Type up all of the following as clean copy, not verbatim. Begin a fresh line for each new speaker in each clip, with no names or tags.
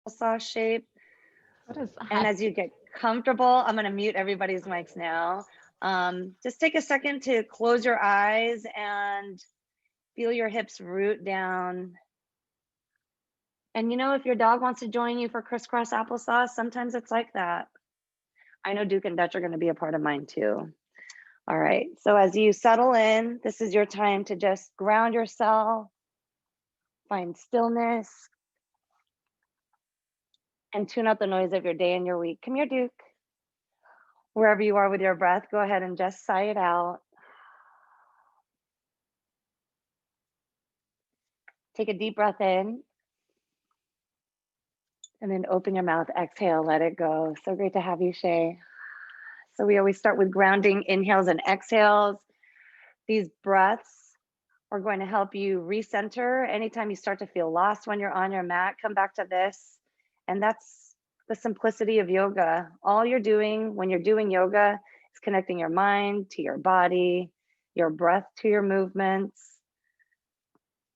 applesauce shape.
What is
And
that?
as you get comfortable, I'm going to mute everybody's mics now. Just take a second to close your eyes and feel your hips root down. And you know, if your dog wants to join you for crisscross applesauce, sometimes it's like that. I know Duke and Dutch are going to be a part of mine too. All right. So as you settle in, this is your time to just ground yourself, find stillness, and tune out the noise of your day and your week. Come here, Duke. Wherever you are with your breath, go ahead and just sigh it out. Take a deep breath in and then open your mouth. Exhale, let it go. So great to have you, Shay. So we always start with grounding inhales and exhales. These breaths are going to help you recenter. Anytime you start to feel lost when you're on your mat, come back to this. And that's the simplicity of yoga. All you're doing when you're doing yoga is connecting your mind to your body, your breath to your movements.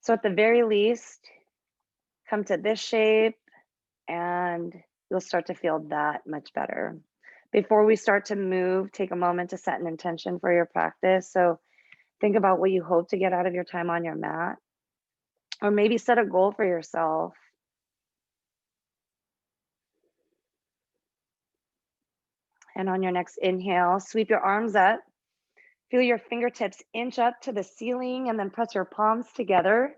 So at the very least, come to this shape and you'll start to feel that much better. Before we start to move, take a moment to set an intention for your practice. So think about what you hope to get out of your time on your mat, or maybe set a goal for yourself. And on your next inhale, sweep your arms up. Feel your fingertips inch up to the ceiling and then press your palms together.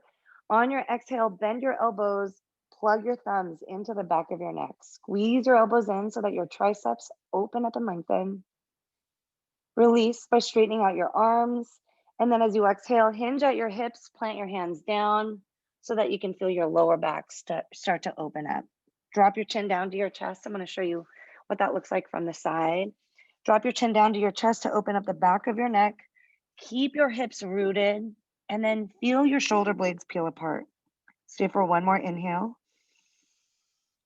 On your exhale, bend your elbows, plug your thumbs into the back of your neck. Squeeze your elbows in so that your triceps open up and lengthen. Release by straightening out your arms. And then as you exhale, hinge at your hips, plant your hands down so that you can feel your lower back start to open up. Drop your chin down to your chest. I'm going to show you what that looks like from the side. Drop your chin down to your chest to open up the back of your neck. Keep your hips rooted and then feel your shoulder blades peel apart. Stay for one more inhale.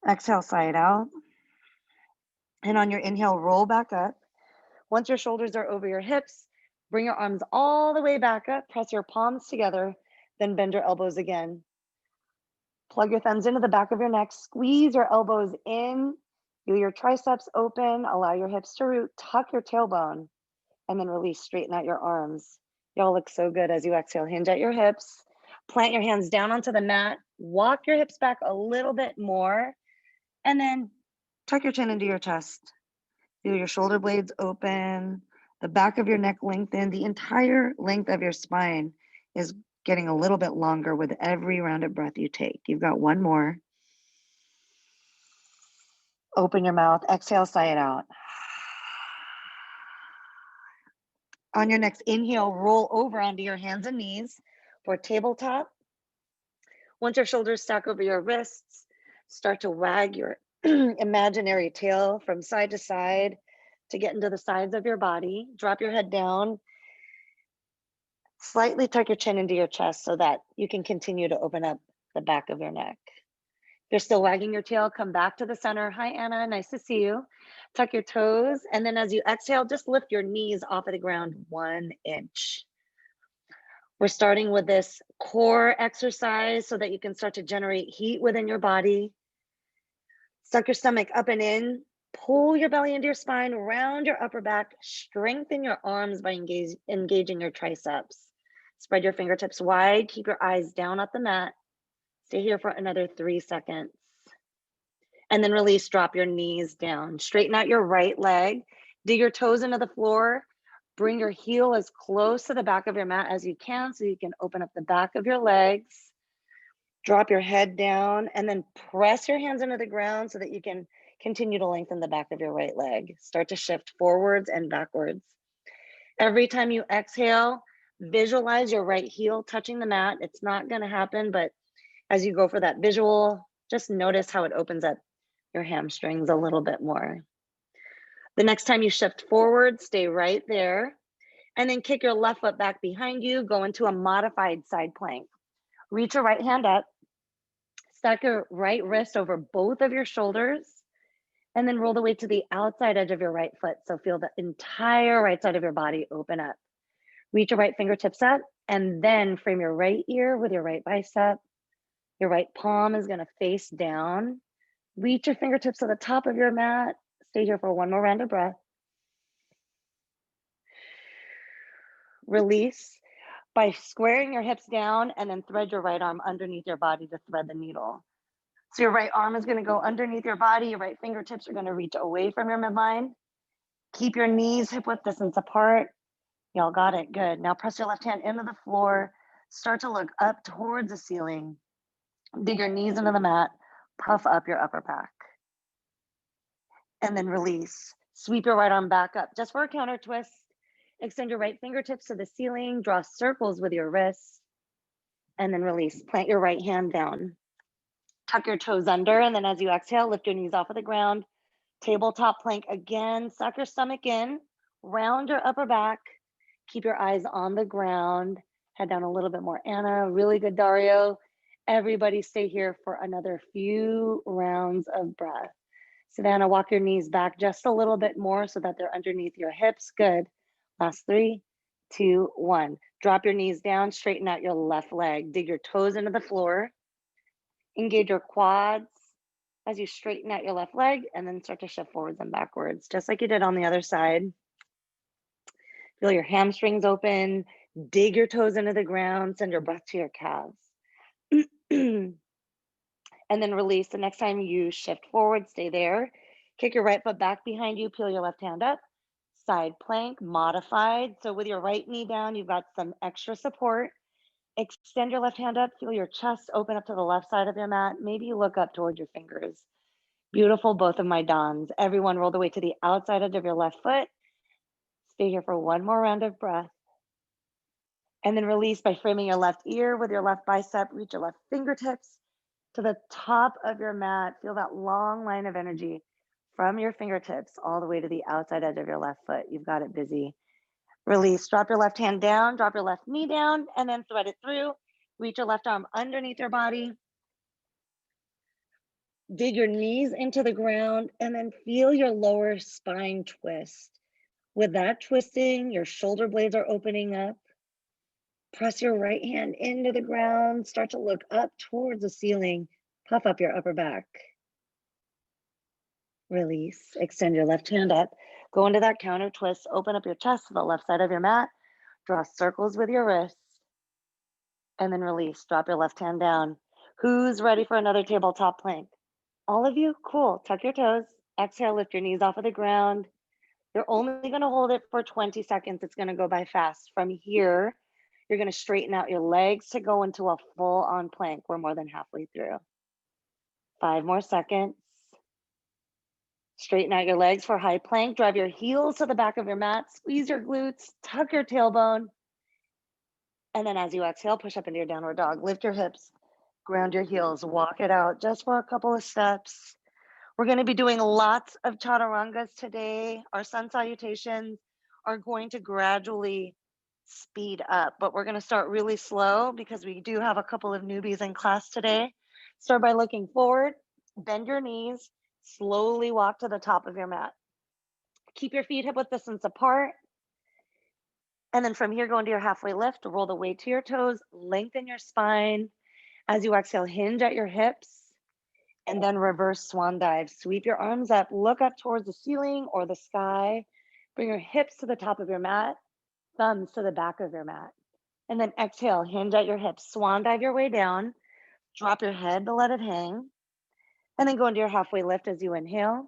Exhale, sigh it out. And on your inhale, roll back up. Once your shoulders are over your hips, bring your arms all the way back up, press your palms together, then bend your elbows again. Plug your thumbs into the back of your neck, squeeze your elbows in, feel your triceps open, allow your hips to root, tuck your tailbone, and then release, straighten out your arms. Y'all look so good as you exhale. Hinge at your hips, plant your hands down onto the mat, walk your hips back a little bit more, and then tuck your chin into your chest. Feel your shoulder blades open, the back of your neck lengthen. The entire length of your spine is getting a little bit longer with every rounded breath you take. You've got one more. Open your mouth, exhale, sigh it out. On your next inhale, roll over onto your hands and knees for tabletop. Once your shoulders stack over your wrists, start to wag your imaginary tail from side to side to get into the sides of your body. Drop your head down. Slightly tuck your chin into your chest so that you can continue to open up the back of your neck. If you're still wagging your tail, come back to the center. Hi, Anna, nice to see you. Tuck your toes. And then as you exhale, just lift your knees off of the ground 1 inch. We're starting with this core exercise so that you can start to generate heat within your body. Suck your stomach up and in. Pull your belly into your spine, round your upper back, strengthen your arms by engaging your triceps. Spread your fingertips wide, keep your eyes down at the mat. Stay here for another 3 seconds. And then release, drop your knees down. Straighten out your right leg, dig your toes into the floor. Bring your heel as close to the back of your mat as you can so you can open up the back of your legs. Drop your head down and then press your hands into the ground so that you can continue to lengthen the back of your right leg. Start to shift forwards and backwards. Every time you exhale, visualize your right heel touching the mat. It's not going to happen, but as you go for that visual, just notice how it opens up your hamstrings a little bit more. The next time you shift forward, stay right there, and then kick your left foot back behind you, go into a modified side plank. Reach your right hand up, stack your right wrist over both of your shoulders, and then roll the weight to the outside edge of your right foot. So feel the entire right side of your body open up. Reach your right fingertips up, and then frame your right ear with your right bicep. Your right palm is going to face down. Reach your fingertips to the top of your mat. Stay here for one more round of breath. Release by squaring your hips down and then thread your right arm underneath your body to thread the needle. So your right arm is going to go underneath your body. Your right fingertips are going to reach away from your midline. Keep your knees hip width distance apart. Y'all got it. Good. Now press your left hand into the floor. Start to look up towards the ceiling. Dig your knees into the mat. Puff up your upper back. And then release. Sweep your right arm back up just for a counter twist. Extend your right fingertips to the ceiling. Draw circles with your wrists. And then release. Plant your right hand down. Tuck your toes under. And then as you exhale, lift your knees off of the ground. Tabletop plank again. Suck your stomach in. Round your upper back. Keep your eyes on the ground. Head down a little bit more, Anna. Really good, Dario. Everybody stay here for another few rounds of breath. Savannah, walk your knees back just a little bit more so that they're underneath your hips. Good. Last 3, 2, 1. Drop your knees down, straighten out your left leg. Dig your toes into the floor. Engage your quads as you straighten out your left leg and then start to shift forwards and backwards, just like you did on the other side. Feel your hamstrings open. Dig your toes into the ground. Send your breath to your calves. And then release. The next time you shift forward, stay there. Kick your right foot back behind you. Peel your left hand up. Side plank, modified. So with your right knee down, you've got some extra support. Extend your left hand up. Feel your chest open up to the left side of your mat. Maybe you look up towards your fingers. Beautiful, both of my dons. Everyone roll the weight to the outside edge of your left foot. Stay here for one more round of breath. And then release by framing your left ear with your left bicep. Reach your left fingertips to the top of your mat. Feel that long line of energy from your fingertips all the way to the outside edge of your left foot. You've got it busy. Release. Drop your left hand down. Drop your left knee down and then thread it through. Reach your left arm underneath your body. Dig your knees into the ground and then feel your lower spine twist. With that twisting, your shoulder blades are opening up. Press your right hand into the ground. Start to look up towards the ceiling. Puff up your upper back. Release. Extend your left hand up. Go into that counter twist. Open up your chest to the left side of your mat. Draw circles with your wrists. And then release. Drop your left hand down. Who's ready for another tabletop plank? All of you? Cool. Tuck your toes. Exhale, lift your knees off of the ground. You're only going to hold it for 20 seconds. It's going to go by fast. From here, you're going to straighten out your legs to go into a full-on plank. We're more than halfway through. 5 more seconds. Straighten out your legs for high plank. Drive your heels to the back of your mat. Squeeze your glutes. Tuck your tailbone. And then as you exhale, push up into your downward dog. Lift your hips. Ground your heels. Walk it out just for a couple of steps. We're going to be doing lots of chaturangas today. Our sun salutations are going to gradually speed up, but we're going to start really slow because we do have a couple of newbies in class today. Start by looking forward, bend your knees, slowly walk to the top of your mat. Keep your feet hip width distance apart. And then from here, go into your halfway lift, roll the weight to your toes, lengthen your spine. As you exhale, hinge at your hips. And then reverse swan dive. Sweep your arms up, look up towards the ceiling or the sky. Bring your hips to the top of your mat, thumbs to the back of your mat. And then exhale, hinge at your hips. Swan dive your way down. Drop your head to let it hang. And then go into your halfway lift as you inhale.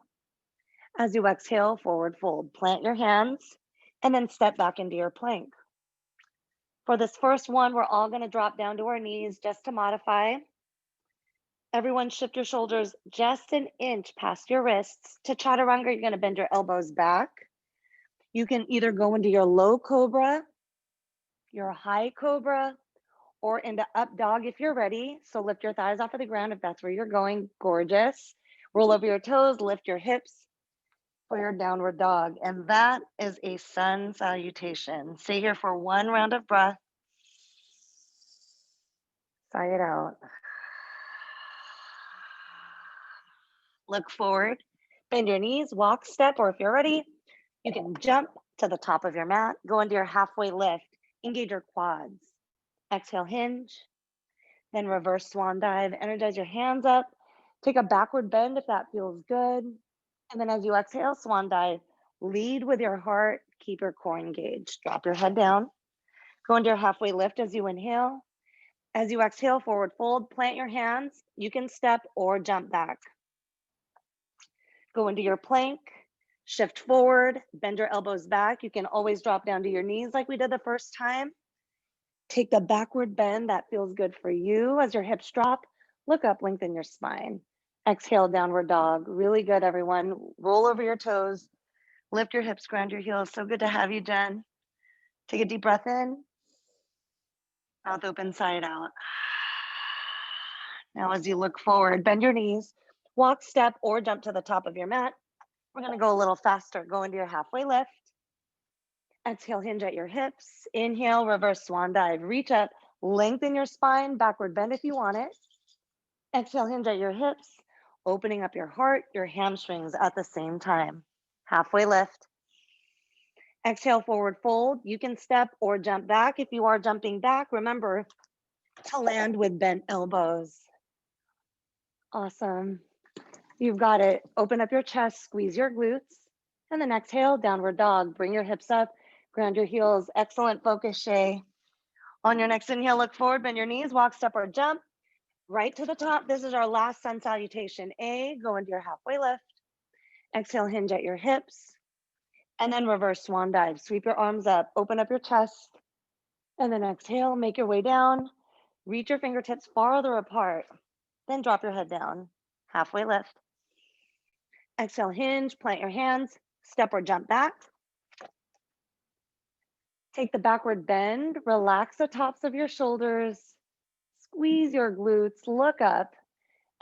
As you exhale, forward fold. Plant your hands and then step back into your plank. For this first one, we're all going to drop down to our knees just to modify. Everyone shift your shoulders just an inch past your wrists. To chaturanga, you're going to bend your elbows back. You can either go into your low cobra, your high cobra, or into up dog if you're ready. So lift your thighs off of the ground if that's where you're going. Gorgeous. Roll over your toes, lift your hips for your downward dog. And that is a sun salutation. Stay here for one round of breath. Sigh it out. Look forward, bend your knees, walk, step, or if you're ready, you can jump to the top of your mat, go into your halfway lift, engage your quads. Exhale, hinge, then reverse swan dive, energize your hands up, Take a backward bend if that feels good. And then as you exhale, swan dive. Lead with your heart. Keep your core engaged. Drop your head down. Go into your halfway lift as you inhale. As you exhale, forward fold, plant your hands. You can step or jump back. Go into your plank, shift forward, bend your elbows back. You can always drop down to your knees like we did the first time. Take the backward bend that feels good for you as your hips drop. Look up, lengthen your spine. Exhale, downward dog. Really good, everyone. Roll over your toes, lift your hips, ground your heels. So good to have you, Jen. Take a deep breath in, mouth open, side out. Now, as you look forward, bend your knees, walk, step, or jump to the top of your mat. We're going to go a little faster. Go into your halfway lift. Exhale, hinge at your hips. Inhale, reverse swan dive. Reach up, lengthen your spine, backward bend if you want it. Exhale, hinge at your hips, opening up your heart, your hamstrings at the same time. Halfway lift. Exhale, forward fold. You can step or jump back. If you are jumping back, remember to land with bent elbows. Awesome. You've got it. Open up your chest, squeeze your glutes, and then exhale, downward dog. Bring your hips up, ground your heels. Excellent focus, Shay. On your next inhale, look forward, bend your knees, walk, step, or jump. Right to the top. This is our last sun salutation. Go into your halfway lift. Exhale, hinge at your hips. And then reverse swan dive. Sweep your arms up, open up your chest. And then exhale, make your way down. Reach your fingertips farther apart. Then drop your head down. Halfway lift. Exhale, hinge, plant your hands, step or jump back. Take the backward bend, relax the tops of your shoulders, squeeze your glutes, look up.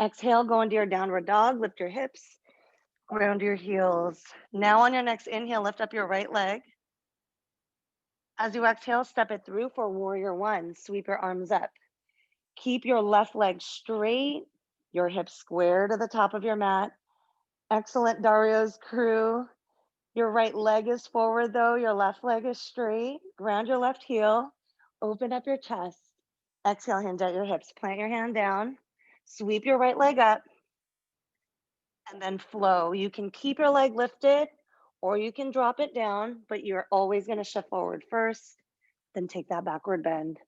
Exhale, go into your downward dog, lift your hips, ground your heels. Now on your next inhale, lift up your right leg. As you exhale, step it through for warrior one. Sweep your arms up. Keep your left leg straight, your hips square to the top of your mat. Excellent, Dario's crew. Your right leg is forward though, your left leg is straight. Ground your left heel, open up your chest. Exhale, hinge at your hips, plant your hand down, sweep your right leg up, and then flow. You can keep your leg lifted or you can drop it down, but you're always gonna shift forward first, then take that backward bend.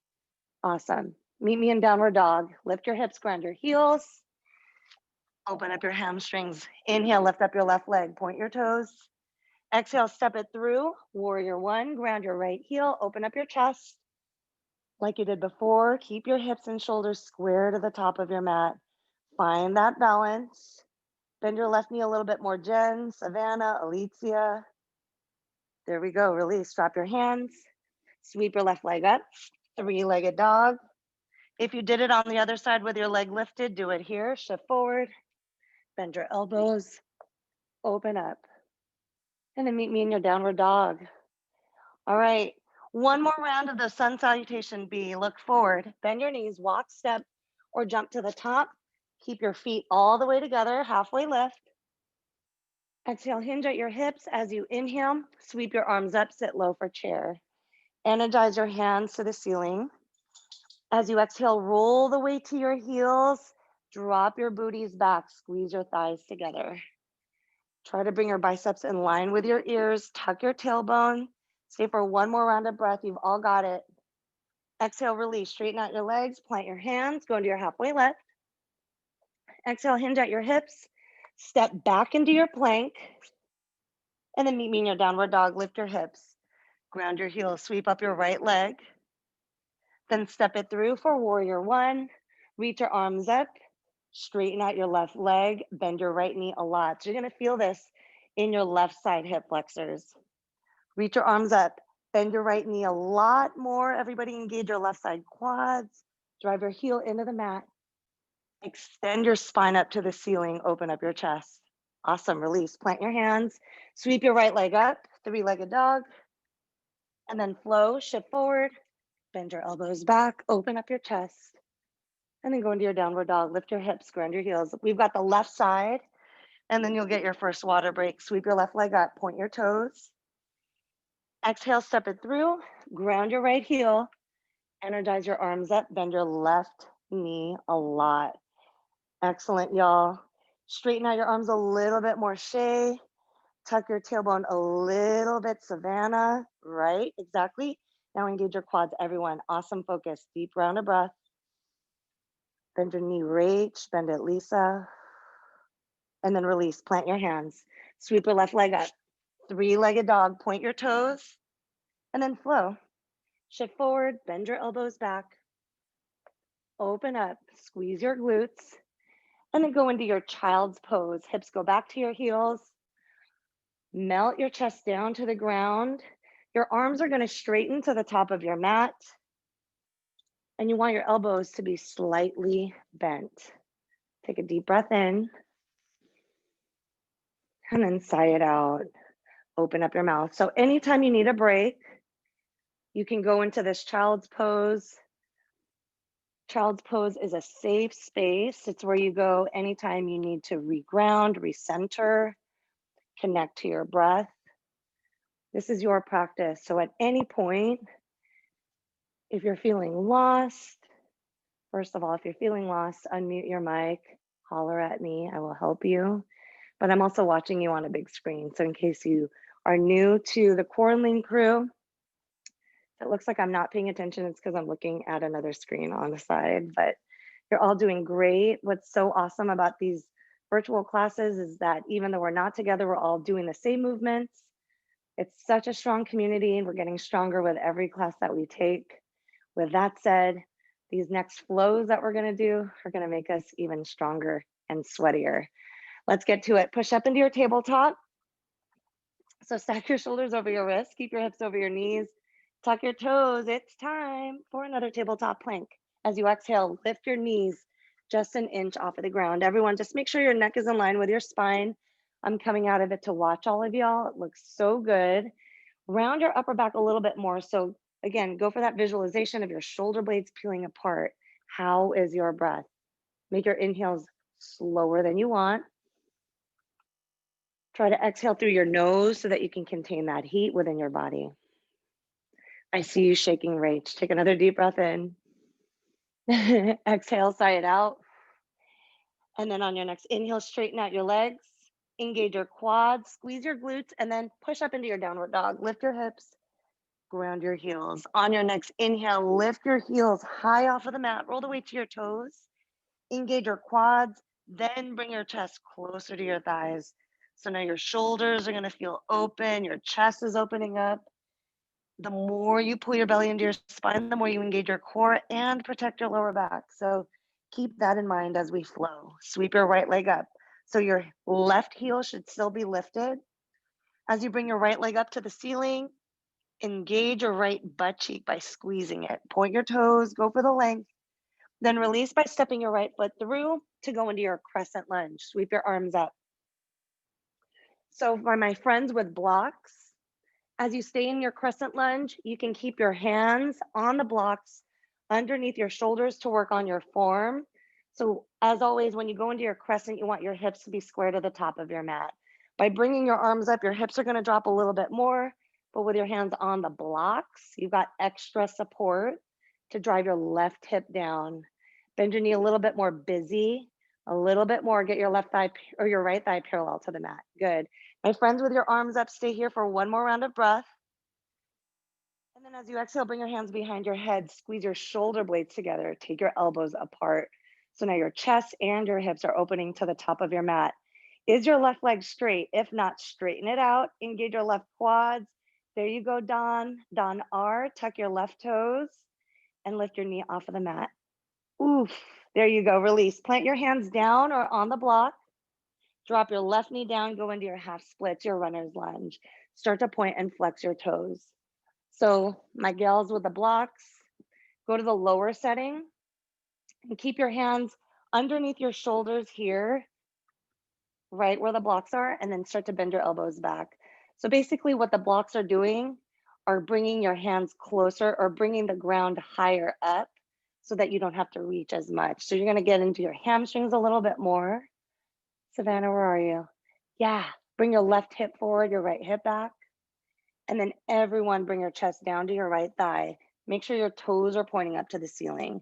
Awesome. Meet me in downward dog. Lift your hips, ground your heels, open up your hamstrings. Inhale, lift up your left leg, point your toes. Exhale, step it through, warrior one, ground your right heel, open up your chest. Like you did before, keep your hips and shoulders square to the top of your mat. Find that balance. Bend your left knee a little bit more, Jen, Savannah, Alicia. There we go, release, drop your hands. Sweep your left leg up, three-legged dog. If you did it on the other side with your leg lifted, do it here, shift forward, bend your elbows, open up. And then meet me in your downward dog. All right, one more round of the sun salutation B. Look forward, bend your knees, walk, step, or jump to the top. Keep your feet all the way together, halfway lift. Exhale, hinge at your hips. As you inhale, sweep your arms up, sit low for chair. Energize your hands to the ceiling. As you exhale, roll the weight to your heels. Drop your booties back, squeeze your thighs together. Try to bring your biceps in line with your ears, tuck your tailbone. Stay for one more round of breath. You've all got it. Exhale, release, straighten out your legs, plant your hands, go into your halfway lift. Exhale, hinge at your hips, step back into your plank, and then meet me in your downward dog. Lift your hips, ground your heels, sweep up your right leg, then step it through for warrior one. Reach your arms up, straighten out your left leg, bend your right knee a lot. So you're gonna feel this in your left side hip flexors. Reach your arms up, bend your right knee a lot more. Everybody engage your left side quads, drive your heel into the mat. Extend your spine up to the ceiling, open up your chest. Awesome, release, plant your hands, sweep your right leg up, three-legged dog, and then flow, shift forward, bend your elbows back, open up your chest, and then go into your downward dog. Lift your hips, ground your heels. We've got the left side, and then you'll get your first water break. Sweep your left leg up, point your toes. Exhale, step it through, ground your right heel, energize your arms up, bend your left knee a lot. Excellent, y'all. Straighten out your arms a little bit more, Shay. Tuck your tailbone a little bit, Savannah. Right, exactly. Now engage your quads, everyone. Awesome focus. Deep round of breath. Bend your knee, Rach. Bend it, Lisa. And then release. Plant your hands. Sweep your left leg up. Three-legged dog. Point your toes. And then flow. Shift forward. Bend your elbows back. Open up. Squeeze your glutes. And then go into your child's pose. Hips go back to your heels. Melt your chest down to the ground. Your arms are going to straighten to the top of your mat. And you want your elbows to be slightly bent. Take a deep breath in. And then sigh it out. Open up your mouth. So anytime you need a break, you can go into this child's pose. Child's pose is a safe space. It's where you go anytime you need to reground, recenter, connect to your breath. This is your practice. So at any point, if you're feeling lost, first of all, if you're feeling lost, unmute your mic, holler at me, I will help you. But I'm also watching you on a big screen. So in case you are new to the quaranLEAN crew, it looks like I'm not paying attention. It's because I'm looking at another screen on the side, but you're all doing great. What's so awesome about these virtual classes is that even though we're not together, we're all doing the same movements. It's such a strong community and we're getting stronger with every class that we take. With that said, these next flows that we're gonna do are gonna make us even stronger and sweatier. Let's get to it. Push up into your tabletop. So stack your shoulders over your wrists, keep your hips over your knees, tuck your toes. It's time for another tabletop plank. As you exhale, lift your knees just an inch off of the ground. Everyone, just make sure your neck is in line with your spine. I'm coming out of it to watch all of y'all. It looks so good. Round your upper back a little bit more. So again, go for that visualization of your shoulder blades peeling apart. How is your breath? Make your inhales slower than you want. Try to exhale through your nose so that you can contain that heat within your body. I see you shaking, Rach. Take another deep breath in. Exhale, sigh it out. And then on your next inhale, straighten out your legs, engage your quads, squeeze your glutes, and then push up into your downward dog. Lift your hips, ground your heels. On your next inhale, lift your heels high off of the mat, roll the weight to your toes, engage your quads, then bring your chest closer to your thighs. So now your shoulders are gonna feel open, your chest is opening up. The more you pull your belly into your spine, the more you engage your core and protect your lower back. So keep that in mind as we flow. Sweep your right leg up. So your left heel should still be lifted. As you bring your right leg up to the ceiling, engage your right butt cheek by squeezing it. Point your toes, go for the length. Then release by stepping your right foot through to go into your crescent lunge. Sweep your arms up. So for my friends with blocks, as you stay in your crescent lunge, you can keep your hands on the blocks underneath your shoulders to work on your form. So as always, when you go into your crescent, you want your hips to be square to the top of your mat. By bringing your arms up, your hips are gonna drop a little bit more, but with your hands on the blocks, you've got extra support to drive your left hip down. Bend your knee a little bit more busy, a little bit more, get your left thigh or your right thigh parallel to the mat. Good. My friends, with your arms up, stay here for one more round of breath. And then as you exhale, bring your hands behind your head, squeeze your shoulder blades together, take your elbows apart. So now your chest and your hips are opening to the top of your mat. Is your left leg straight? If not, straighten it out, engage your left quads. There you go, Don. Don R, tuck your left toes and lift your knee off of the mat. Oof, there you go, release. Plant your hands down or on the block. Drop your left knee down, go into your half splits, your runner's lunge. Start to point and flex your toes. So my gals with the blocks, go to the lower setting and keep your hands underneath your shoulders here, right where the blocks are, and then start to bend your elbows back. So basically what the blocks are doing are bringing your hands closer or bringing the ground higher up so that you don't have to reach as much. So you're gonna get into your hamstrings a little bit more. Savannah, where are you? Yeah, bring your left hip forward, your right hip back. And then everyone bring your chest down to your right thigh. Make sure your toes are pointing up to the ceiling.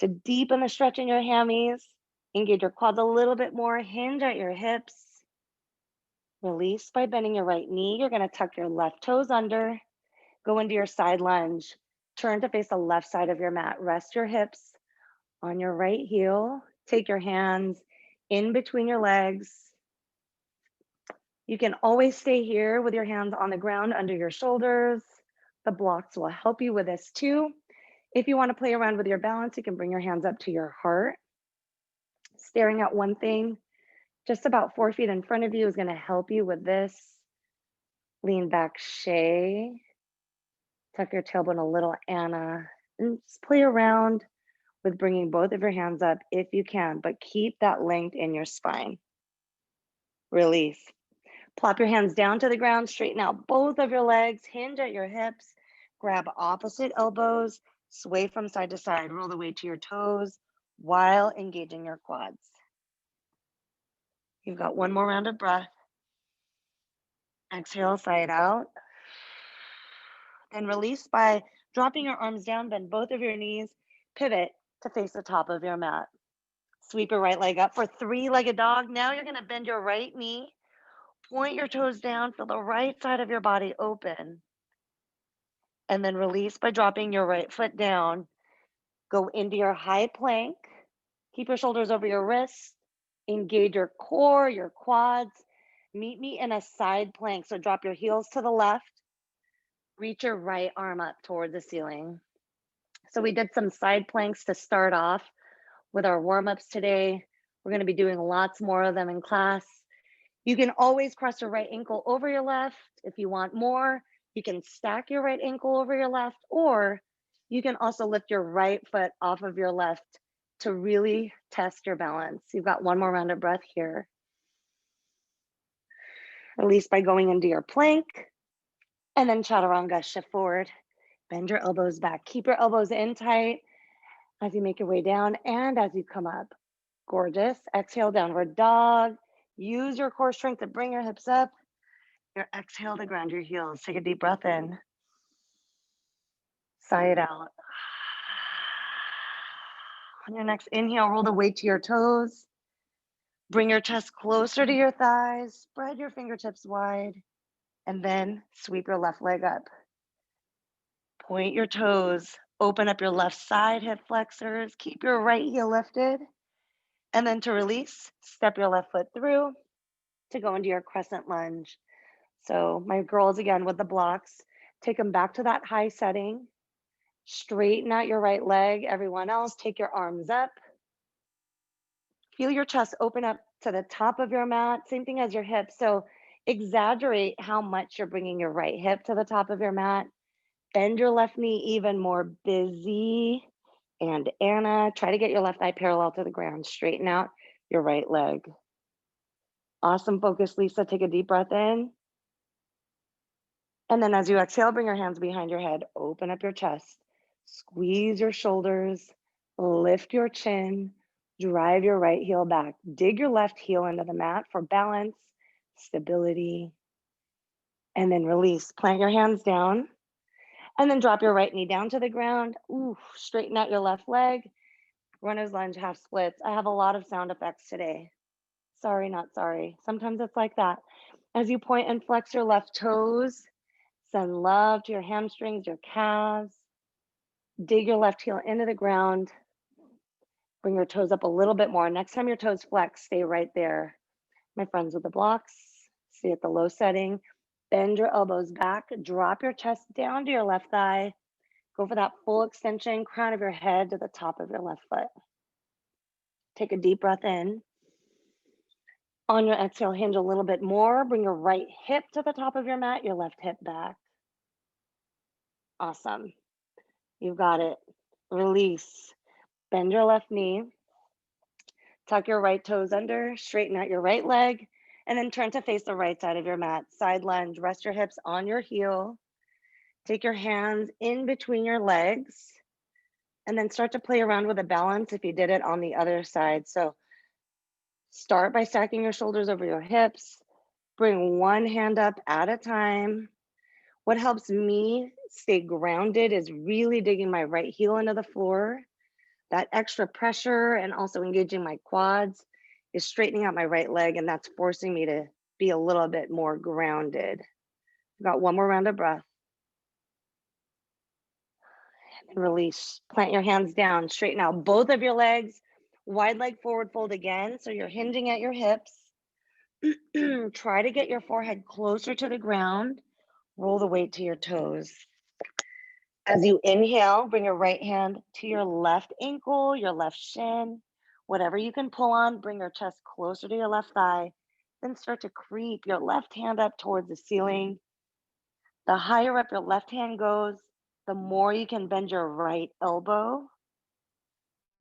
To deepen the stretch in your hammies, Engage your quads a little bit more. Hinge at your hips. Release by bending your right knee. You're going to tuck your left toes under. Go into your side lunge. Turn to face the left side of your mat. Rest your hips on your right heel. Take your hands in between your legs. You can always stay here with your hands on the ground under your shoulders. The blocks will help you with this too. If you want to play around with your balance, you can bring your hands up to your heart. Staring at one thing, just about 4 feet in front of you, is going to help you with this. Lean back, Shay. Tuck your tailbone a little, Anna. And just play around with bringing both of your hands up if you can, but keep that length in your spine. Release. Plop your hands down to the ground, straighten out both of your legs, hinge at your hips, grab opposite elbows, sway from side to side, roll the weight to your toes while engaging your quads. You've got one more round of breath. Exhale, side out. Then release by dropping your arms down, bend both of your knees, pivot to face the top of your mat. Sweep your right leg up for three-legged dog. Now you're gonna bend your right knee, point your toes down, feel the right side of your body open. And then release by dropping your right foot down. Go into your high plank. Keep your shoulders over your wrists. Engage your core, your quads. Meet me in a side plank. So drop your heels to the left. Reach your right arm up toward the ceiling. So we did some side planks to start off with our warm-ups today. We're going to be doing lots more of them in class. You can always cross your right ankle over your left. If you want more, you can stack your right ankle over your left, or you can also lift your right foot off of your left to really test your balance. You've got one more round of breath here. Release by going into your plank, and then chaturanga, shift forward. Bend your elbows back. Keep your elbows in tight as you make your way down and as you come up. Gorgeous. Exhale, downward dog. Use your core strength to bring your hips up. Your exhale to ground your heels. Take a deep breath in. Sigh it out. On your next inhale, roll the weight to your toes. Bring your chest closer to your thighs. Spread your fingertips wide. And then sweep your left leg up. Point your toes. Open up your left side hip flexors. Keep your right heel lifted. And then to release, step your left foot through to go into your crescent lunge. So my girls, again, with the blocks, take them back to that high setting. Straighten out your right leg. Everyone else, take your arms up. Feel your chest open up to the top of your mat. Same thing as your hips. So exaggerate how much you're bringing your right hip to the top of your mat. Bend your left knee even more. Busy. And Anna, try to get your left thigh parallel to the ground. Straighten out your right leg. Awesome focus, Lisa. Take a deep breath in. And then as you exhale, bring your hands behind your head. Open up your chest. Squeeze your shoulders. Lift your chin. Drive your right heel back. Dig your left heel into the mat for balance, stability. And then release. Plant your hands down. And then drop your right knee down to the ground. Ooh, straighten out your left leg. Runner's lunge, half splits. I have a lot of sound effects today. Sorry, not sorry. Sometimes it's like that. As you point and flex your left toes, send love to your hamstrings, your calves. Dig your left heel into the ground. Bring your toes up a little bit more. Next time your toes flex, stay right there. My friends with the blocks, stay at the low setting. Bend your elbows back. Drop your chest down to your left thigh. Go for that full extension, crown of your head to the top of your left foot. Take a deep breath in. On your exhale, hinge a little bit more. Bring your right hip to the top of your mat, your left hip back. Awesome. You've got it. Release. Bend your left knee. Tuck your right toes under. Straighten out your right leg. And then turn to face the right side of your mat. Side lunge. Rest your hips on your heel. Take your hands in between your legs. And then start to play around with a balance if you did it on the other side. So start by stacking your shoulders over your hips. Bring one hand up at a time. What helps me stay grounded is really digging my right heel into the floor. That extra pressure and also engaging my quads is straightening out my right leg, and that's forcing me to be a little bit more grounded. Got one more round of breath and release. Plant your hands down, straighten out both of your legs, wide leg forward fold again. So you're hinging at your hips. Try to get your forehead closer to the ground. Roll the weight to your toes. As you inhale, bring your right hand to your left ankle, your left shin, whatever you can pull on, bring your chest closer to your left thigh. Then start to creep your left hand up towards the ceiling. The higher up your left hand goes, the more you can bend your right elbow.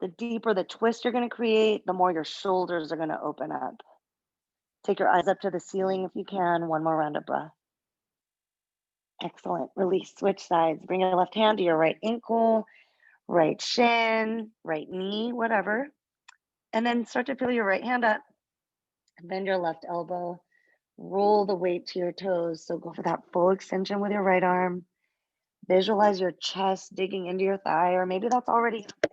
The deeper the twist you're going to create, the more your shoulders are going to open up. Take your eyes up to the ceiling if you can. One more round of breath. Excellent. Release. Switch sides. Bring your left hand to your right ankle, right shin, right knee, whatever. And then start to feel your right hand up. Bend your left elbow. Roll the weight to your toes. So go for that full extension with your right arm. Visualize your chest digging into your thigh, or maybe that's already deep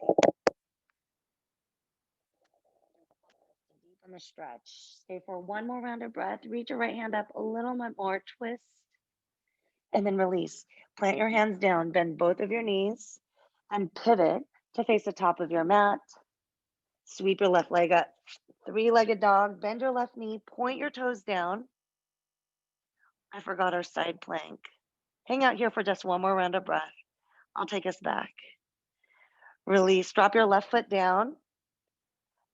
on the stretch. Stay for one more round of breath. Reach your right hand up a little bit more, twist, and then release. Plant your hands down, bend both of your knees, and pivot to face the top of your mat. Sweep your left leg up, three-legged dog. Bend your left knee, point your toes down. I forgot our side plank. Hang out here for just one more round of breath. I'll take us back. Release, drop your left foot down,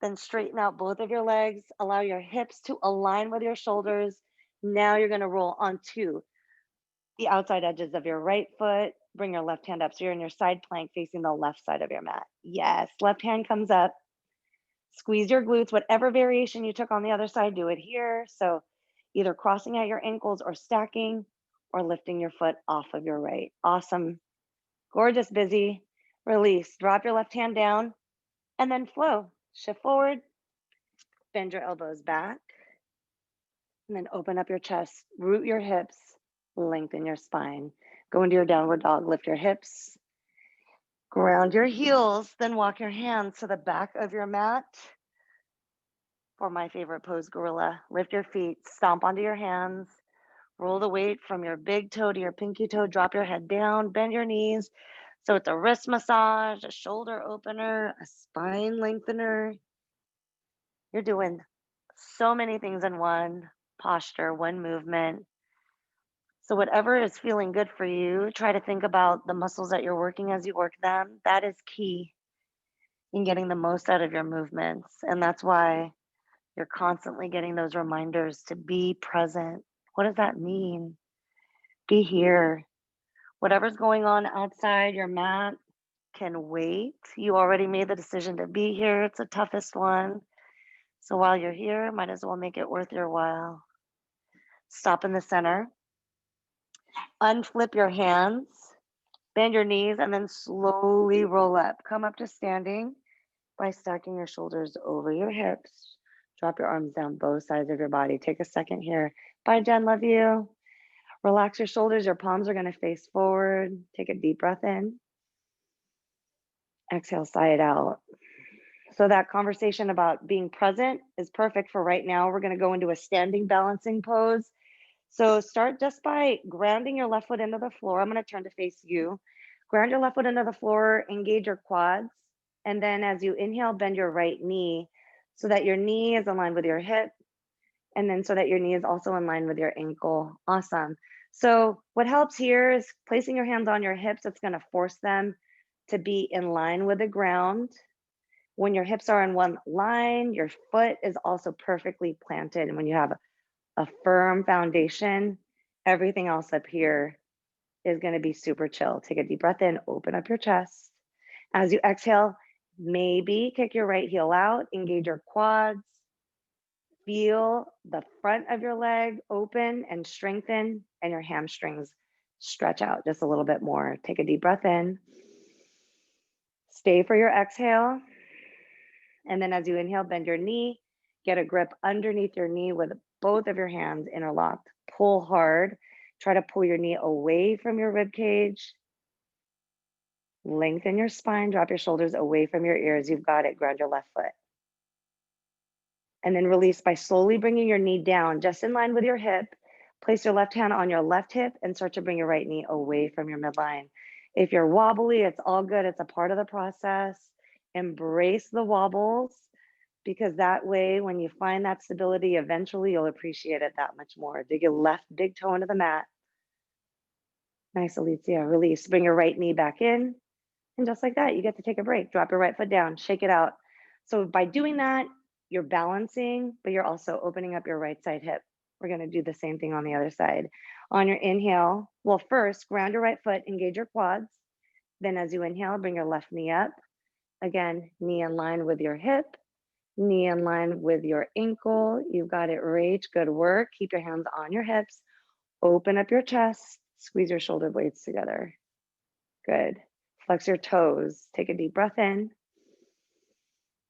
then straighten out both of your legs. Allow your hips to align with your shoulders. Now you're gonna roll onto the outside edges of your right foot. Bring your left hand up. So you're in your side plank facing the left side of your mat. Yes, left hand comes up. Squeeze your glutes, whatever variation you took on the other side, do it here. So either crossing at your ankles or stacking or lifting your foot off of your right. Awesome. Gorgeous, busy. Release. Drop your left hand down and then flow. Shift forward. Bend your elbows back. And then open up your chest. Root your hips. Lengthen your spine. Go into your downward dog. Lift your hips. Ground your heels. Then walk your hands to the back of your mat. For my favorite pose, gorilla. Lift your feet. Stomp onto your hands. Roll the weight from your big toe to your pinky toe. Drop your head down. Bend your knees. So it's a wrist massage, a shoulder opener, a spine lengthener. You're doing so many things in one posture, one movement. So whatever is feeling good for you, try to think about the muscles that you're working as you work them. That is key in getting the most out of your movements. And that's why you're constantly getting those reminders to be present. What does that mean? Be here. Whatever's going on outside your mat can wait. You already made the decision to be here. It's the toughest one. So while you're here, might as well make it worth your while. Stop in the center. Unflip your hands. Bend your knees and then slowly roll up. Come up to standing by stacking your shoulders over your hips. Drop your arms down both sides of your body. Take a second here. Bye, Jen. Love you. Relax your shoulders. Your palms are going to face forward. Take a deep breath in. Exhale, sigh it out. So that conversation about being present is perfect for right now. We're going to go into a standing balancing pose. So start just by grounding your left foot into the floor. I'm going to turn to face you. Ground your left foot into the floor, engage your quads. And then as you inhale, bend your right knee so that your knee is aligned with your hip. And then so that your knee is also in line with your ankle. Awesome. So what helps here is placing your hands on your hips. It's going to force them to be in line with the ground. When your hips are in one line, your foot is also perfectly planted. And when you have a firm foundation, everything else up here is going to be super chill. Take a deep breath in, open up your chest. As you exhale, maybe kick your right heel out, engage your quads. Feel the front of your leg open and strengthen, and your hamstrings stretch out just a little bit more. Take a deep breath in. Stay for your exhale. And then as you inhale, bend your knee, get a grip underneath your knee with both of your hands interlocked. Pull hard. Try to pull your knee away from your rib cage. Lengthen your spine, drop your shoulders away from your ears. You've got it. Ground your left foot. And then release by slowly bringing your knee down, just in line with your hip. Place your left hand on your left hip and start to bring your right knee away from your midline. If you're wobbly, it's all good. It's a part of the process. Embrace the wobbles, because that way, when you find that stability, eventually you'll appreciate it that much more. Dig your left big toe into the mat. Nice, Alicia. Release. Bring your right knee back in. And just like that, you get to take a break. Drop your right foot down, shake it out. So by doing that, you're balancing, but you're also opening up your right side hip. We're going to do the same thing on the other side. On your inhale, well, first, ground your right foot, engage your quads. Then as you inhale, bring your left knee up. Again, knee in line with your hip, knee in line with your ankle. You've got it, Rach. Good work. Keep your hands on your hips. Open up your chest. Squeeze your shoulder blades together. Good. Flex your toes. Take a deep breath in.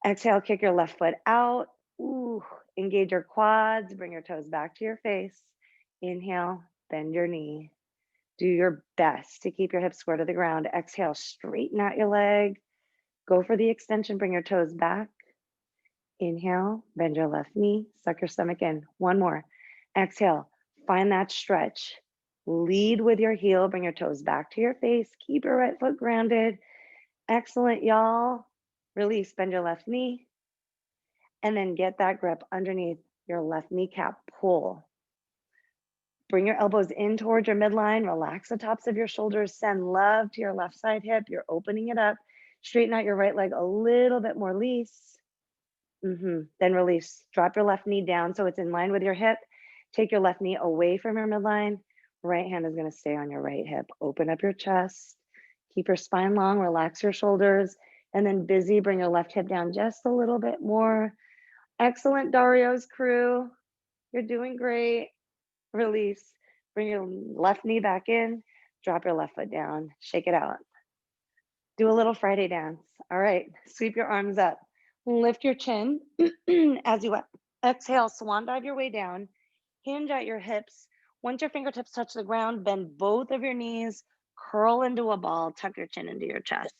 Exhale, kick your left foot out. Ooh, engage your quads. Bring your toes back to your face. Inhale, bend your knee. Do your best to keep your hips square to the ground. Exhale, straighten out your leg. Go for the extension. Bring your toes back. Inhale, bend your left knee. Suck your stomach in. One more. Exhale, find that stretch. Lead with your heel. Bring your toes back to your face. Keep your right foot grounded. Excellent, y'all. Release, bend your left knee. And then get that grip underneath your left kneecap. Pull. Bring your elbows in towards your midline. Relax the tops of your shoulders. Send love to your left side hip. You're opening it up. Straighten out your right leg a little bit more loose. Then release. Drop your left knee down so it's in line with your hip. Take your left knee away from your midline. Right hand is going to stay on your right hip. Open up your chest. Keep your spine long. Relax your shoulders. And then busy, bring your left hip down just a little bit more. Excellent, Dario's crew. You're doing great. Release. Bring your left knee back in. Drop your left foot down. Shake it out. Do a little Friday dance. All right. Sweep your arms up. Lift your chin. As you exhale, swan dive your way down. Hinge at your hips. Once your fingertips touch the ground, bend both of your knees. Curl into a ball. Tuck your chin into your chest.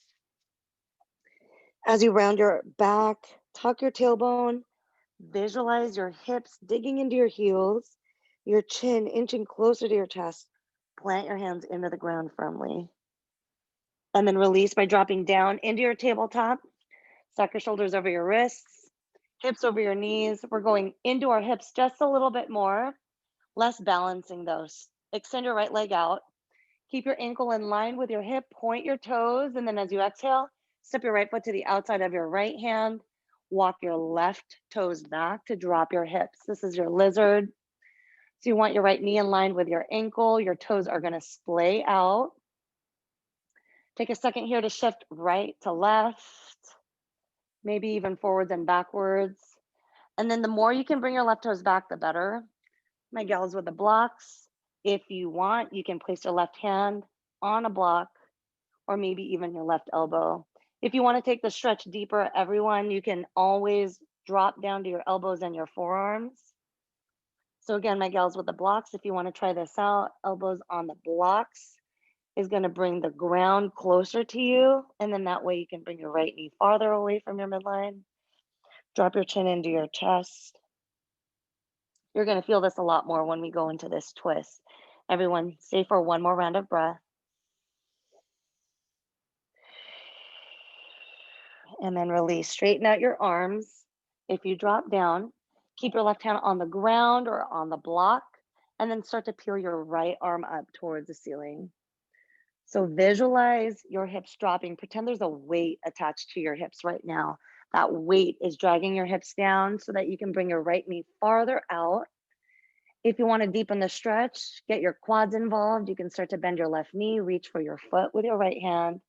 As you round your back, tuck your tailbone. Visualize your hips digging into your heels, your chin inching closer to your chest. Plant your hands into the ground firmly. And then release by dropping down into your tabletop. Stack your shoulders over your wrists, hips over your knees. We're going into our hips just a little bit more, less balancing those. Extend your right leg out. Keep your ankle in line with your hip. Point your toes. And then as you exhale, step your right foot to the outside of your right hand. Walk your left toes back to drop your hips. This is your lizard. So you want your right knee in line with your ankle. Your toes are going to splay out. Take a second here to shift right to left, maybe even forwards and backwards. And then the more you can bring your left toes back, the better. My gals with the blocks, if you want, you can place your left hand on a block or maybe even your left elbow. If you want to take the stretch deeper, everyone, you can always drop down to your elbows and your forearms. So again, my gals with the blocks, if you want to try this out, elbows on the blocks is going to bring the ground closer to you. And then that way you can bring your right knee farther away from your midline. Drop your chin into your chest. You're going to feel this a lot more when we go into this twist. Everyone, stay for one more round of breath. And then release. Straighten out your arms. If you drop down, keep your left hand on the ground or on the block, and then start to peel your right arm up towards the ceiling. So visualize your hips dropping. Pretend there's a weight attached to your hips right now. That weight is dragging your hips down so that you can bring your right knee farther out. If you want to deepen the stretch, get your quads involved. You can start to bend your left knee, reach for your foot with your right hand.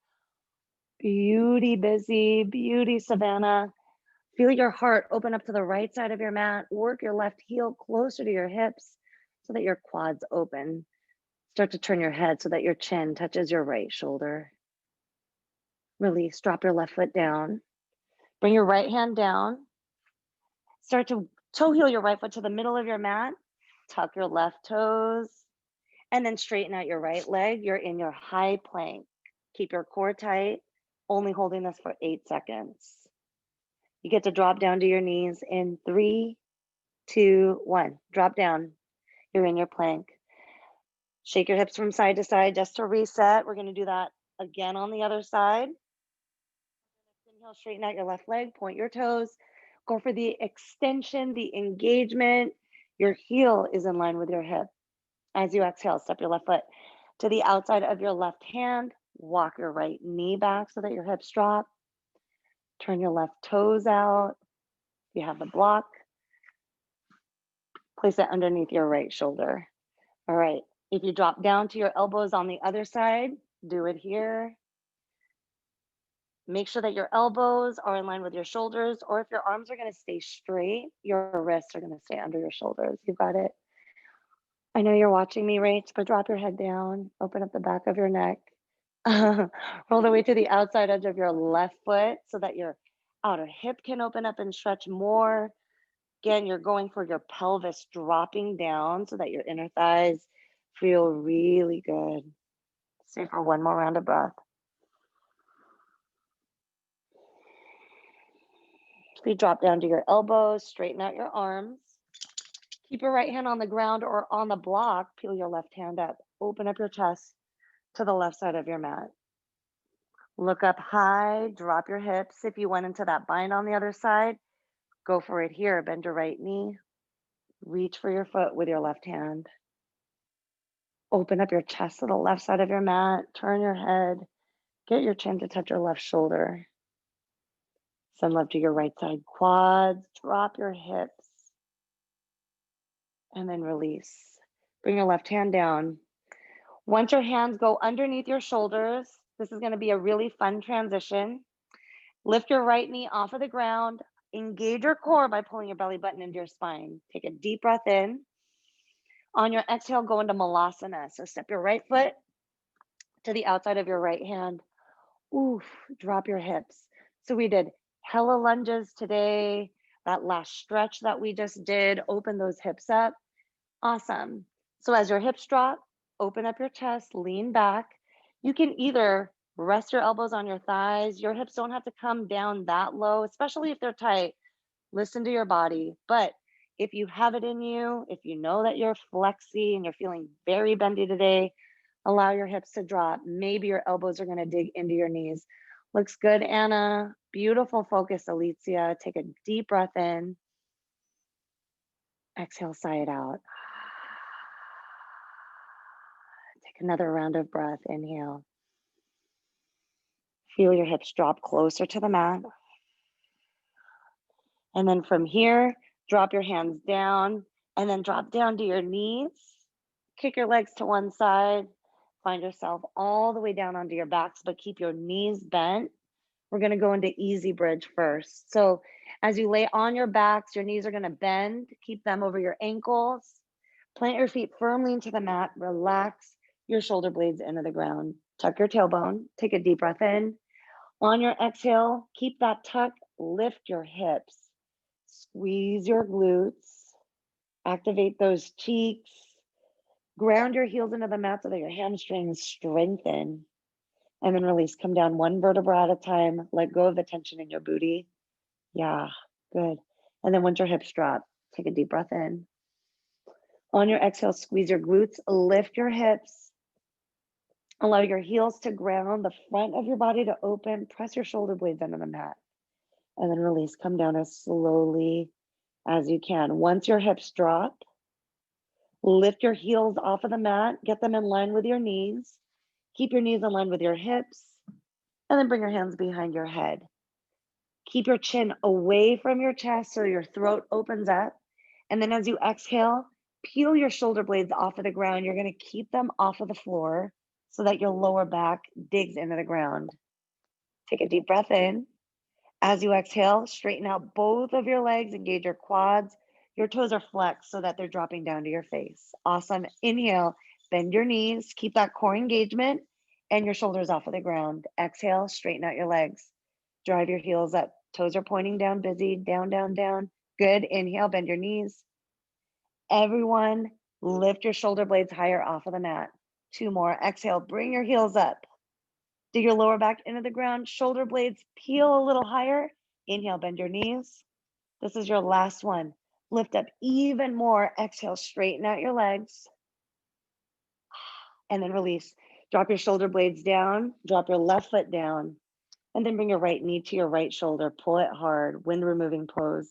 Beauty, busy, beauty, Savannah. Feel your heart open up to the right side of your mat. Work your left heel closer to your hips so that your quads open. Start to turn your head so that your chin touches your right shoulder. Release, drop your left foot down. Bring your right hand down. Start to toe heel your right foot to the middle of your mat. Tuck your left toes. And then straighten out your right leg. You're in your high plank. Keep your core tight, only holding this for 8 seconds. You get to drop down to your knees in 3, 2, 1. Drop down. You're in your plank. Shake your hips from side to side just to reset. We're going to do that again on the other side. Inhale, straighten out your left leg, point your toes. Go for the extension, the engagement. Your heel is in line with your hip. As you exhale, step your left foot to the outside of your left hand. Walk your right knee back so that your hips drop. Turn your left toes out. If you have the block, place it underneath your right shoulder. All right. If you drop down to your elbows on the other side, do it here. Make sure that your elbows are in line with your shoulders, or if your arms are going to stay straight, your wrists are going to stay under your shoulders. You got it. I know you're watching me, Rach, but drop your head down, open up the back of your neck, roll the weight to the outside edge of your left foot so that your outer hip can open up and stretch more. Again, you're going for your pelvis dropping down so that your inner thighs feel really good. Stay for one more round of breath. If you drop down to your elbows, straighten out your arms. Keep your right hand on the ground or on the block. Peel your left hand up. Open up your chest to the left side of your mat. Look up high, drop your hips. If you went into that bind on the other side, go for it here. Bend your right knee. Reach for your foot with your left hand. Open up your chest to the left side of your mat. Turn your head. Get your chin to touch your left shoulder. Send love to your right side quads. Drop your hips. And then release. Bring your left hand down. Once your hands go underneath your shoulders, this is going to be a really fun transition. Lift your right knee off of the ground. Engage your core by pulling your belly button into your spine. Take a deep breath in. On your exhale, go into Malasana. So step your right foot to the outside of your right hand. Oof, drop your hips. So we did hella lunges today. That last stretch that we just did, open those hips up. Awesome. So as your hips drop, open up your chest, lean back. You can either rest your elbows on your thighs. Your hips don't have to come down that low, especially if they're tight. Listen to your body. But if you have it in you, if you know that you're flexy and you're feeling very bendy today, allow your hips to drop. Maybe your elbows are going to dig into your knees. Looks good, Anna. Beautiful focus, Alicia. Take a deep breath in. Exhale, sigh it out. Take another round of breath. Inhale. Feel your hips drop closer to the mat. And then from here, drop your hands down and then drop down to your knees. Kick your legs to one side. Find yourself all the way down onto your backs, but keep your knees bent. We're going to go into easy bridge first. So as you lay on your backs, your knees are going to bend. Keep them over your ankles. Plant your feet firmly into the mat. Relax your shoulder blades into the ground. Tuck your tailbone. Take a deep breath in. On your exhale, keep that tuck. Lift your hips. Squeeze your glutes. Activate those cheeks. Ground your heels into the mat so that your hamstrings strengthen. And then release. Come down one vertebra at a time. Let go of the tension in your booty. Yeah, good. And then once your hips drop, take a deep breath in. On your exhale, squeeze your glutes. Lift your hips. Allow your heels to ground, the front of your body to open. Press your shoulder blades into the mat. And then release. Come down as slowly as you can. Once your hips drop, lift your heels off of the mat. Get them in line with your knees. Keep your knees in line with your hips. And then bring your hands behind your head. Keep your chin away from your chest so your throat opens up. And then as you exhale, peel your shoulder blades off of the ground. You're going to keep them off of the floor so that your lower back digs into the ground. Take a deep breath in. As you exhale, straighten out both of your legs, engage your quads. Your toes are flexed so that they're dropping down to your face. Awesome. Inhale, bend your knees, keep that core engagement and your shoulders off of the ground. Exhale, straighten out your legs. Drive your heels up. Toes are pointing down, busy. Down, down, down. Good. Inhale, bend your knees. Everyone, lift your shoulder blades higher off of the mat. 2 more. Exhale, bring your heels up. Dig your lower back into the ground, shoulder blades peel a little higher. Inhale, bend your knees. This is your last one. Lift up even more. Exhale, straighten out your legs. And then release. Drop your shoulder blades down. Drop your left foot down. And then bring your right knee to your right shoulder. Pull it hard. Wind removing pose.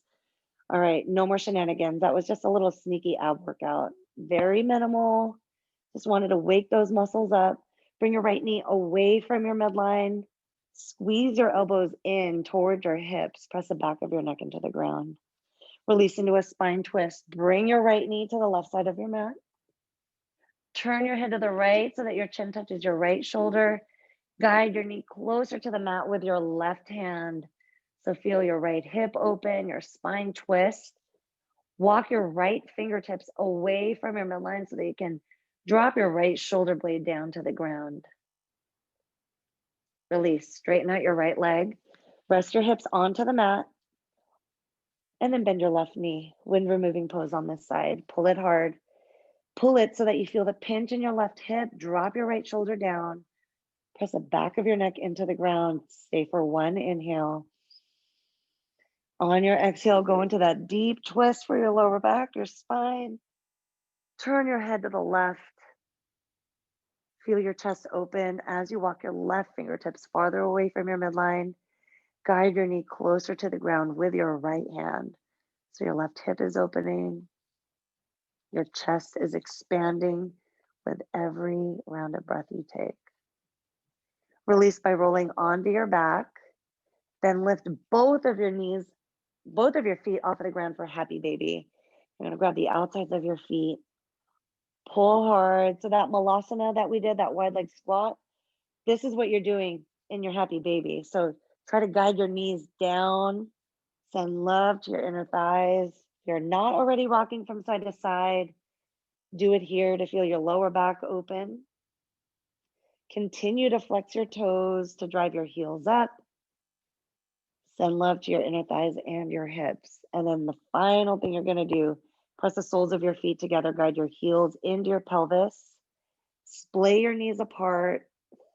All right, no more shenanigans. That was just a little sneaky ab workout. Very minimal. Just wanted to wake those muscles up. Bring your right knee away from your midline. Squeeze your elbows in towards your hips. Press the back of your neck into the ground. Release into a spine twist. Bring your right knee to the left side of your mat. Turn your head to the right so that your chin touches your right shoulder. Guide your knee closer to the mat with your left hand. So feel your right hip open, your spine twist. Walk your right fingertips away from your midline so that you can drop your right shoulder blade down to the ground. Release, straighten out your right leg. Rest your hips onto the mat. And then bend your left knee. Wind removing pose on this side. Pull it hard. Pull it so that you feel the pinch in your left hip. Drop your right shoulder down. Press the back of your neck into the ground. Stay for one inhale. On your exhale, go into that deep twist for your lower back, your spine. Turn your head to the left. Feel your chest open as you walk your left fingertips farther away from your midline. Guide your knee closer to the ground with your right hand. So your left hip is opening. Your chest is expanding with every round of breath you take. Release by rolling onto your back. Then lift both of your knees, both of your feet off of the ground for happy baby. You're gonna grab the outsides of your feet. Pull hard. So that malasana that we did, that wide leg squat, this is what you're doing in your happy baby. So try to guide your knees down. Send love to your inner thighs. If you're not already rocking from side to side, do it here to feel your lower back open. Continue to flex your toes to drive your heels up. Send love to your inner thighs and your hips. And then the final thing you're going to do, press the soles of your feet together, guide your heels into your pelvis. Splay your knees apart.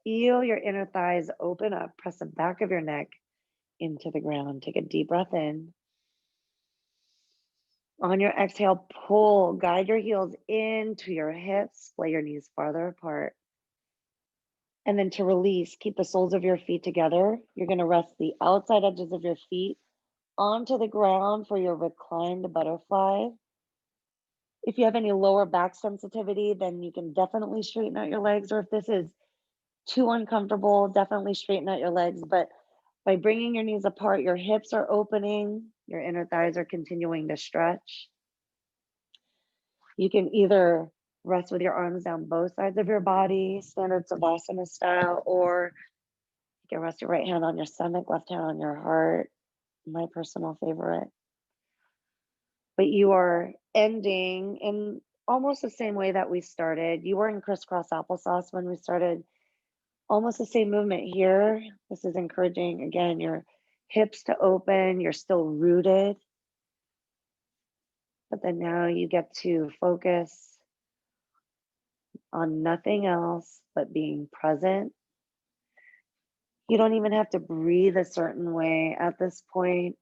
Feel your inner thighs open up. Press the back of your neck into the ground. Take a deep breath in. On your exhale, pull, guide your heels into your hips, splay your knees farther apart. And then to release, keep the soles of your feet together. You're going to rest the outside edges of your feet onto the ground for your reclined butterfly. If you have any lower back sensitivity, then you can definitely straighten out your legs. Or if this is too uncomfortable, definitely straighten out your legs. But by bringing your knees apart, your hips are opening, your inner thighs are continuing to stretch. You can either rest with your arms down both sides of your body, standard Savasana style, or you can rest your right hand on your stomach, left hand on your heart, my personal favorite. But you are ending in almost the same way that we started. You were in crisscross applesauce when we started. Almost the same movement here. This is encouraging, again, your hips to open. You're still rooted. But then now you get to focus on nothing else but being present. You don't even have to breathe a certain way at this point.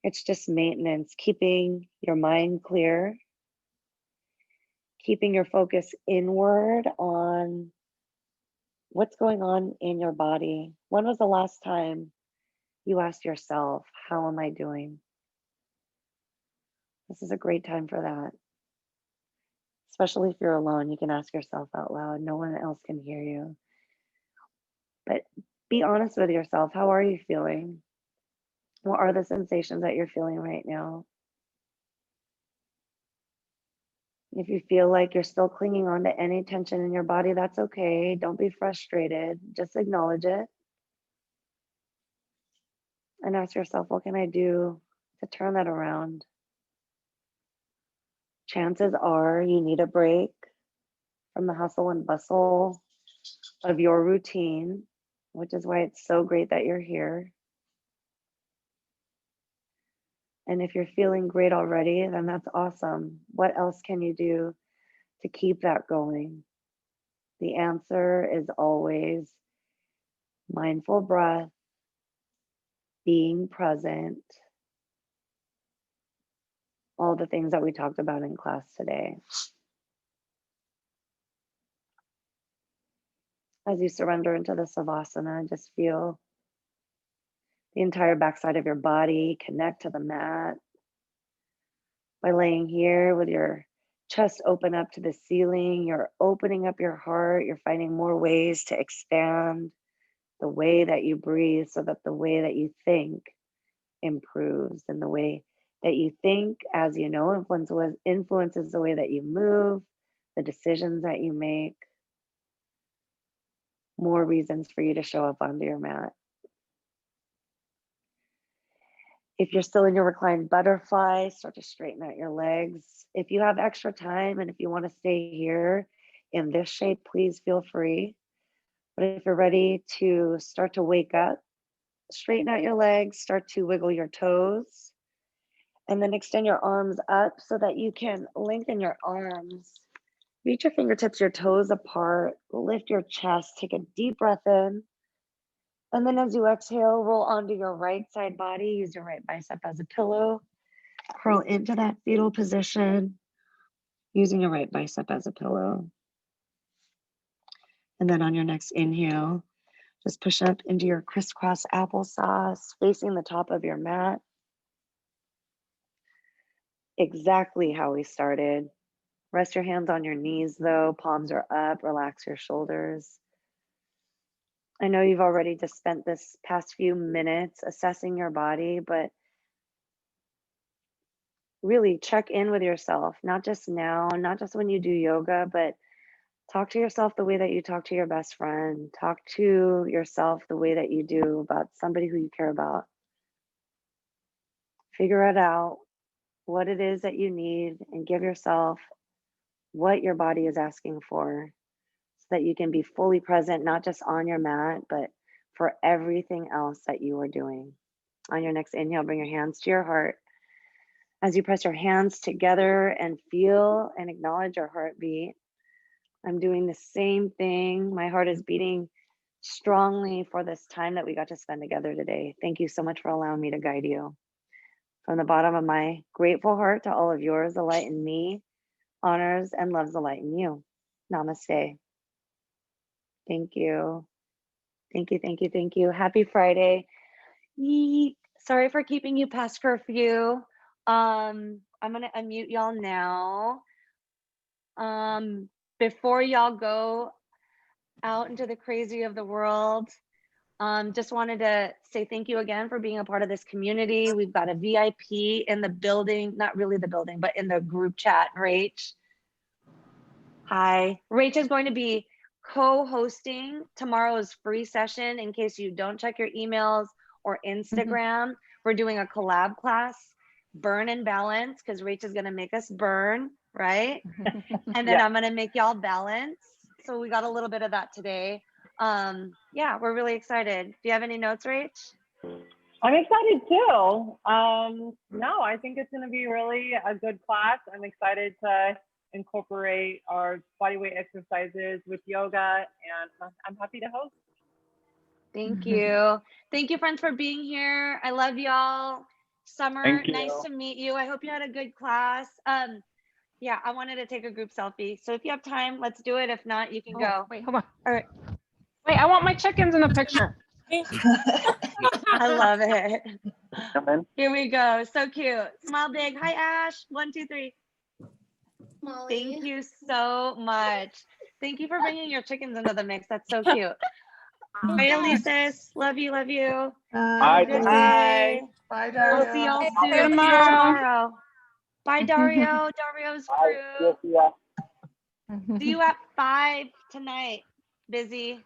It's just maintenance, keeping your mind clear, keeping your focus inward on what's going on in your body. When was the last time you asked yourself, how am I doing? This is a great time for that. Especially if you're alone, you can ask yourself out loud. No one else can hear you. But be honest with yourself. How are you feeling? What are the sensations that you're feeling right now? If you feel like you're still clinging on to any tension in your body, that's okay. Don't be frustrated. Just acknowledge it. And ask yourself, what can I do to turn that around? Chances are you need a break from the hustle and bustle of your routine, which is why it's so great that you're here. And if you're feeling great already, then that's awesome. What else can you do to keep that going? The answer is always mindful breath, being present, all the things that we talked about in class today. As you surrender into the Savasana, just feel the entire backside of your body connect to the mat. By laying here with your chest open up to the ceiling, you're opening up your heart, you're finding more ways to expand the way that you breathe so that the way that you think improves, and the way that you think, as you know, influences the way that you move, the decisions that you make. More reasons for you to show up onto your mat. If you're still in your reclined butterfly, start to straighten out your legs. If you have extra time and if you want to stay here in this shape, please feel free. But if you're ready to start to wake up, straighten out your legs, start to wiggle your toes, and then extend your arms up so that you can lengthen your arms. Reach your fingertips, your toes apart, lift your chest, take a deep breath in. And then as you exhale, roll onto your right side body, use your right bicep as a pillow, curl into that fetal position, using your right bicep as a pillow. And then on your next inhale, just push up into your crisscross applesauce, facing the top of your mat. Exactly how we started. Rest your hands on your knees though, palms are up, relax your shoulders. I know you've already just spent this past few minutes assessing your body, but really check in with yourself, not just now, not just when you do yoga, but talk to yourself the way that you talk to your best friend. Talk to yourself the way that you do about somebody who you care about. Figure it out, what it is that you need, and give yourself what your body is asking for so that you can be fully present, not just on your mat, but for everything else that you are doing. On your next inhale, bring your hands to your heart. As you press your hands together and feel and acknowledge your heartbeat, I'm doing the same thing. My heart is beating strongly for this time that we got to spend together today. Thank you so much for allowing me to guide you. From the bottom of my grateful heart to all of yours, the light in me honors and loves the light in you. Namaste. Thank you. Thank you, thank you, thank you. Happy Friday. Yeet. Sorry for keeping you past curfew. I'm gonna unmute y'all now. Before y'all go out into the crazy of the world, just wanted to say thank you again for being a part of this community. We've got a VIP in the building, not really the building, but in the group chat, Rach. Hi, Rach is going to be co-hosting tomorrow's free session. In case you don't check your emails or Instagram, we're doing a collab class, burn and balance, because Rach is gonna make us burn, right? And then I'm gonna make y'all balance. So we got a little bit of that today. Yeah, we're really excited. Do you have any notes, Rach?
I'm excited too. No, I think it's gonna be really a good class. I'm excited to incorporate our bodyweight exercises with yoga, and I'm happy to host.
Thank you. Thank you, friends, for being here. I love y'all. Summer, nice to meet you. I hope you had a good class. Yeah, I wanted to take a group selfie. So if you have time, let's do it. If not, you can go.
Wait, hold on.
All right.
Wait, I want my chickens in the picture.
I love it. Here we go. So cute. Smile big. Hi, Ash. 1, 2, 3. Molly. Thank you so much. Thank you for bringing your chickens into the mix. That's so cute. Bye, Elises. Love you. Love you. Have a good day.
Bye, Dario.
We'll see y'all soon.
See you
See you
tomorrow.
tomorrow. Bye, Dario. Dario's crew. See you at 5 tonight. Busy.